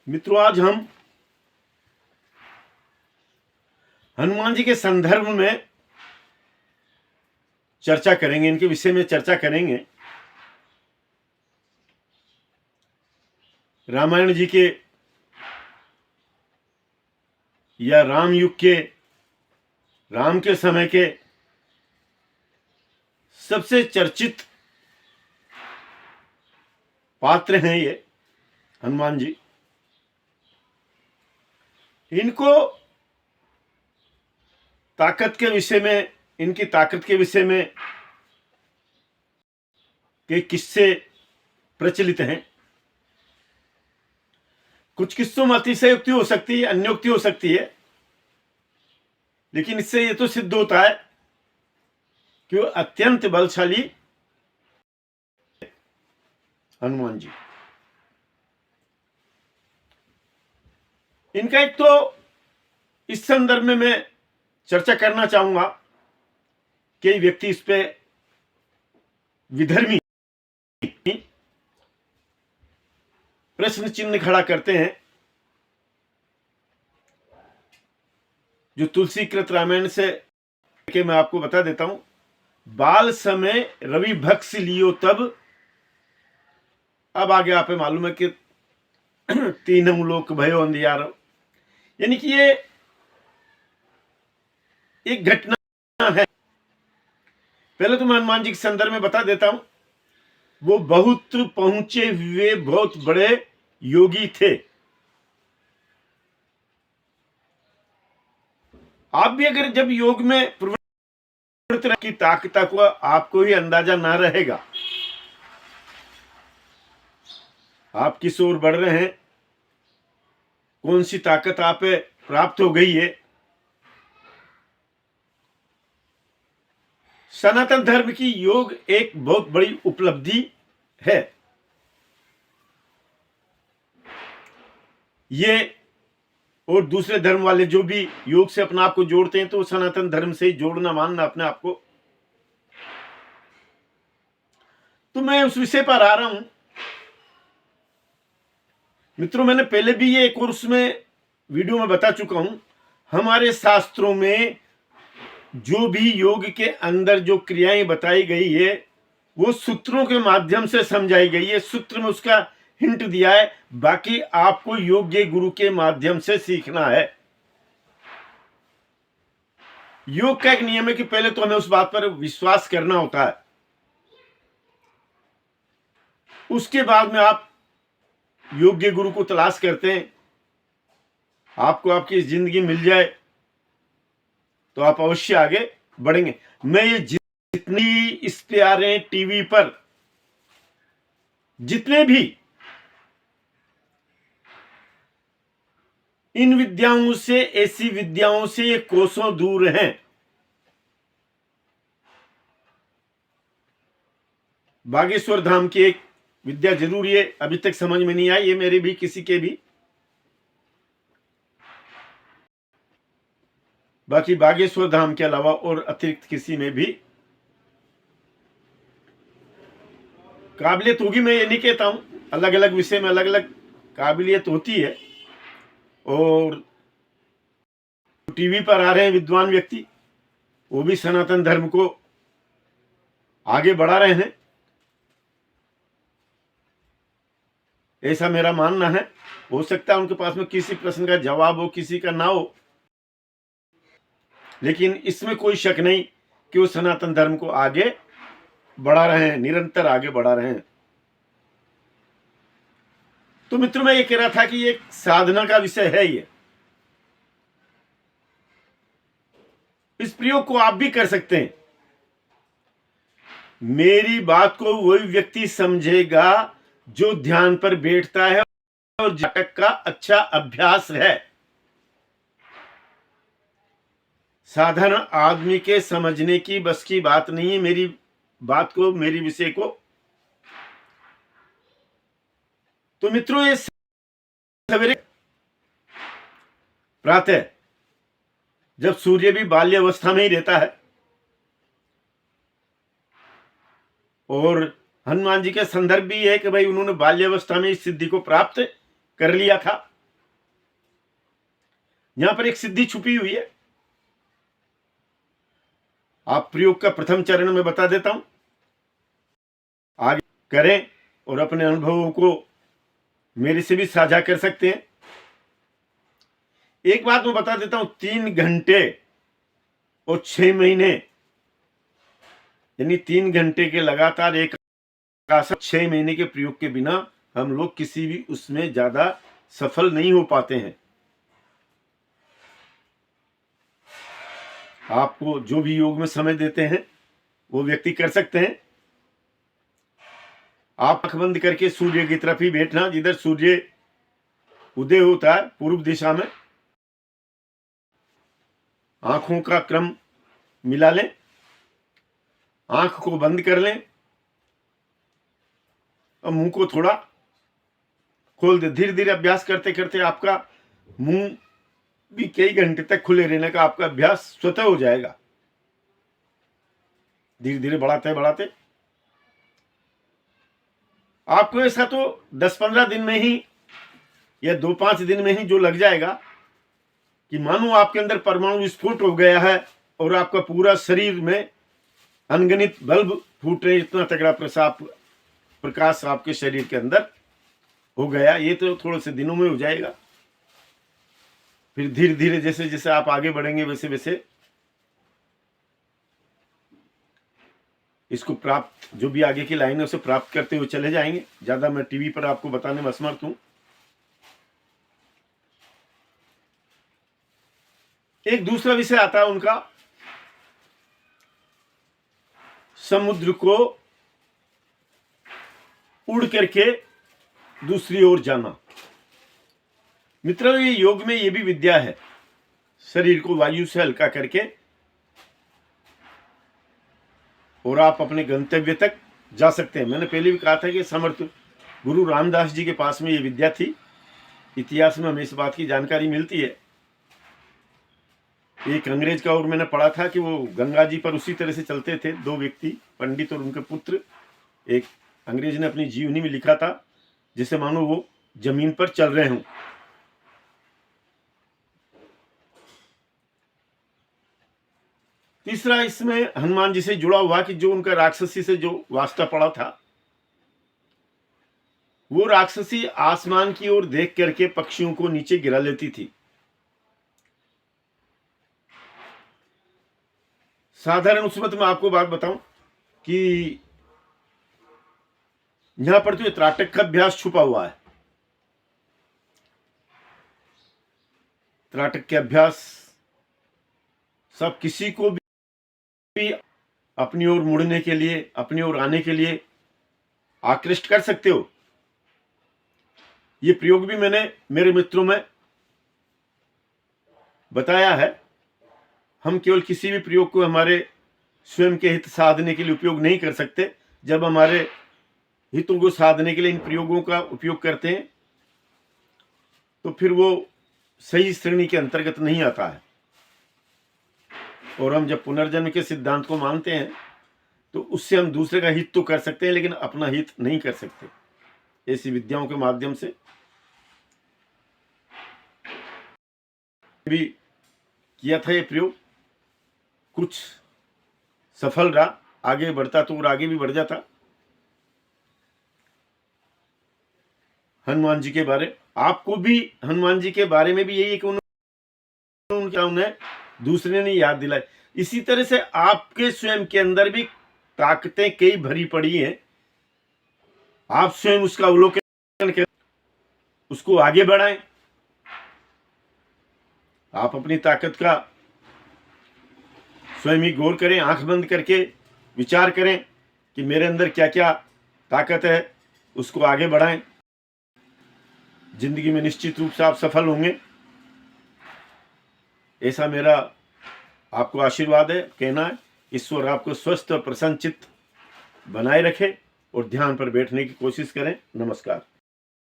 मित्रों, आज हम हनुमान जी के संदर्भ में चर्चा करेंगे, इनके विषय में चर्चा करेंगे। रामायण जी के या राम युग के, राम के समय के सबसे चर्चित पात्र हैं ये हनुमान जी। इनको ताकत के विषय में, इनकी ताकत के विषय में के किस्से प्रचलित हैं। कुछ किस्सों में अतिशयोक्ति हो सकती है, अन्योक्ति हो सकती है, लेकिन इससे ये तो सिद्ध होता है कि वो अत्यंत बलशाली हनुमान जी। इनका एक तो इस संदर्भ में मैं चर्चा करना चाहूंगा कि व्यक्ति इस पे विधर्मी प्रश्न चिन्ह खड़ा करते हैं। जो तुलसीकृत रामायण से के मैं आपको बता देता हूं। बाल समय रवि भक्ष लियो तब, अब आगे आप मालूम है कि तीनम लोक भयो अंधियारो, यानी कि ये एक घटना है। पहले तो मैं हनुमान जी के संदर्भ में बता देता हूं। वो बहुत पहुंचे हुए बहुत बड़े योगी थे। आप भी अगर जब योग में प्रवृत्त की ताकत को आपको ही अंदाजा ना रहेगा, आप किस ओर बढ़ रहे हैं, कौन सी ताकत आप प्राप्त हो गई है। सनातन धर्म की योग एक बहुत बड़ी उपलब्धि है। ये और दूसरे धर्म वाले जो भी योग से अपने आप को जोड़ते हैं, तो सनातन धर्म से ही जोड़ना मानना अपने आप को। तो मैं उस विषय पर आ रहा हूं। मित्रों, मैंने पहले भी ये कोर्स में वीडियो में बता चुका हूं। हमारे शास्त्रों में जो भी योग के अंदर जो क्रियाएं बताई गई है, वो सूत्रों के माध्यम से समझाई गई है। सूत्र में उसका हिंट दिया है, बाकी आपको योग्य गुरु के माध्यम से सीखना है। योग का एक नियम है कि पहले तो हमें उस बात पर विश्वास करना होता है, उसके बाद में आप योग्य गुरु को तलाश करते हैं। आपको आपकी जिंदगी मिल जाए तो आप अवश्य आगे बढ़ेंगे। मैं ये जितनी इस पे आ रहे हैं टीवी पर, जितने भी इन विद्याओं से, ऐसी विद्याओं से ये कोसों दूर हैं। बागेश्वर धाम की एक विद्या जरूर ये अभी तक समझ में नहीं आई, ये मेरे भी किसी के भी। बाकी बागेश्वर धाम के अलावा और अतिरिक्त किसी में भी काबिलियत होगी, मैं ये नहीं कहता हूं। अलग अलग विषय में अलग अलग काबिलियत होती है। और टीवी पर आ रहे हैं विद्वान व्यक्ति, वो भी सनातन धर्म को आगे बढ़ा रहे हैं, ऐसा मेरा मानना है। हो सकता है उनके पास में किसी प्रश्न का जवाब हो, किसी का ना हो, लेकिन इसमें कोई शक नहीं कि वो सनातन धर्म को आगे बढ़ा रहे हैं, निरंतर आगे बढ़ा रहे हैं। तो मित्रों, मैं ये कह रहा था कि ये साधना का विषय है। ये इस प्रयोग को आप भी कर सकते हैं। मेरी बात को वही व्यक्ति समझेगा जो ध्यान पर बैठता है और जातक का अच्छा अभ्यास है। साधारण आदमी के समझने की बस की बात नहीं है मेरी बात को, मेरी विषय को। तो मित्रों, ये सवेरे प्रातः जब सूर्य भी बाल्यावस्था में ही रहता है, और हनुमान जी का संदर्भ भी है कि भाई उन्होंने बाल्यावस्था में इस सिद्धि को प्राप्त कर लिया था। यहां पर एक सिद्धि छुपी हुई है। आप प्रयोग का प्रथम चरण में बता देता हूं, आगे करें और अपने अनुभवों को मेरे से भी साझा कर सकते हैं। एक बात मैं बता देता हूं, 3 घंटे और 6 महीने, यानी 3 घंटे के लगातार एक 6 महीने के प्रयोग के बिना हम लोग किसी भी उसमें ज्यादा सफल नहीं हो पाते हैं। आपको जो भी योग में समय देते हैं वो व्यक्ति कर सकते हैं। आप आंख बंद करके सूर्य की तरफ ही बैठना, जिधर सूर्य उदय होता है पूर्व दिशा में, आंखों का क्रम मिला लें, आंख को बंद कर लें और मुंह को थोड़ा खोल दे। धीरे धीरे अभ्यास करते करते आपका मुंह भी कई घंटे तक खुले रहने का आपका अभ्यास स्वतः हो जाएगा। धीरे धीरे बढ़ाते बढ़ाते आपको ऐसा तो 10-15 दिन में ही या 2-5 दिन में ही जो लग जाएगा कि मानो आपके अंदर परमाणु विस्फोट हो गया है और आपका पूरा शरीर में अनगिनत बल्ब फूट रहे, इतना तगड़ा प्रकाश आपके शरीर के अंदर हो गया। ये तो थोड़े से दिनों में हो जाएगा। फिर धीरे धीरे जैसे जैसे आप आगे बढ़ेंगे वैसे वैसे इसको प्राप्त, जो भी आगे की लाइन है उसे प्राप्त करते हुए चले जाएंगे। ज्यादा मैं टीवी पर आपको बताने में असमर्थ हूं। एक दूसरा विषय आता है उनका, समुद्र को उड़ करके दूसरी ओर जाना। मित्रों, ये योग में ये भी विद्या है, शरीर को वायु से हल्का करके और आप अपने गंतव्य तक जा सकते हैं। मैंने पहले भी कहा था कि समर्थ गुरु रामदास जी के पास में ये विद्या थी। इतिहास में हमें इस बात की जानकारी मिलती है। एक अंग्रेज का और मैंने पढ़ा था कि वो गंगा जी पर उसी तरह से चलते थे, 2 व्यक्ति, पंडित और उनके पुत्र। एक अंग्रेज ने अपनी जीवनी में लिखा था जिसे मानो वो जमीन पर चल रहे हों। तीसरा इसमें हनुमान जी से जुड़ा हुआ कि जो उनका राक्षसी से जो वास्ता पड़ा था, वो राक्षसी आसमान की ओर देख करके पक्षियों को नीचे गिरा लेती थी। साधारण उस वक्त मैं आपको बात बताऊं कि यहां पर तो ये त्राटक का अभ्यास छुपा हुआ है। त्राटक के अभ्यास सब किसी को भी अपनी ओर मुड़ने के लिए, अपनी ओर आने के लिए आकृष्ट कर सकते हो। ये प्रयोग भी मैंने मेरे मित्रों में बताया है। हम केवल किसी भी प्रयोग को हमारे स्वयं के हित साधने के लिए उपयोग नहीं कर सकते। जब हमारे हितों को साधने के लिए इन प्रयोगों का उपयोग करते हैं तो फिर वो सही श्रेणी के अंतर्गत नहीं आता है। और हम जब पुनर्जन्म के सिद्धांत को मानते हैं तो उससे हम दूसरे का हित तो कर सकते हैं, लेकिन अपना हित नहीं कर सकते। ऐसी विद्याओं के माध्यम से भी किया था ये प्रयोग, कुछ सफल रहा, आगे बढ़ता तो और आगे भी बढ़ जाता। हनुमान जी के बारे, आपको भी हनुमान जी के बारे में भी यही है कि उन्हें दूसरे ने याद दिलाई। इसी तरह से आपके स्वयं के अंदर भी ताकतें कई भरी पड़ी हैं। आप स्वयं उसका अवलोकन करें, उसको आगे बढ़ाएं। आप अपनी ताकत का स्वयं ही गौर करें, आंख बंद करके विचार करें कि मेरे अंदर क्या क्या ताकत है, उसको आगे बढ़ाएं। जिंदगी में निश्चित रूप से आप सफल होंगे, ऐसा मेरा आपको आशीर्वाद है, कहना है। ईश्वर आपको स्वस्थ और प्रसन्नचित्त बनाए रखे और ध्यान पर बैठने की कोशिश करें। नमस्कार।